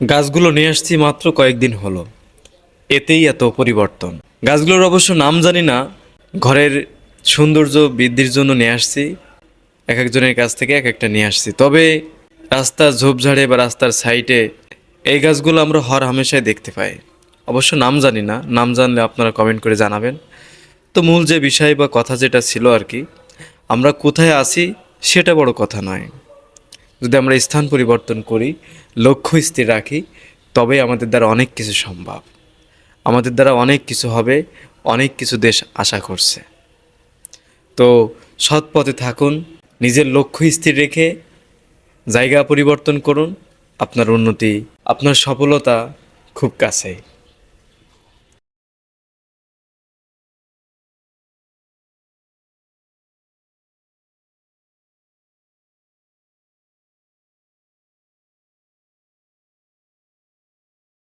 গাছগুলো নিয়ে আসছি মাত্র কয়েকদিন হলো, এতেই এত পরিবর্তন। গাছগুলোর অবশ্য নাম জানি না, ঘরের সৌন্দর্য বৃদ্ধির জন্য নিয়ে আসছি। এক একজনের কাছ থেকে এক একটা নিয়ে আসছি। তবে রাস্তার ঝোপঝাড়ে বা রাস্তার সাইডে এই গাছগুলো আমরা হর হামেশাই দেখতে পাই। অবশ্য নাম জানি না, নাম জানলে আপনারা কমেন্ট করে জানাবেন। তো মূল যে বিষয় বা কথা যেটা ছিল আর কি, আমরা কোথায় আছি সেটা বড় কথা নয়। যদি আমরা স্থান পরিবর্তন করি, লক্ষ্য স্থির রাখি, তবে আমাদের দ্বারা অনেক কিছু সম্ভব। আমাদের দ্বারা অনেক কিছু হবে, অনেক কিছু দেশ আশা করছে। তো সৎ পথে থাকুন, নিজের লক্ষ্য স্থির রেখে জায়গা পরিবর্তন করুন। আপনার উন্নতি, আপনার সফলতা খুব কাছেই।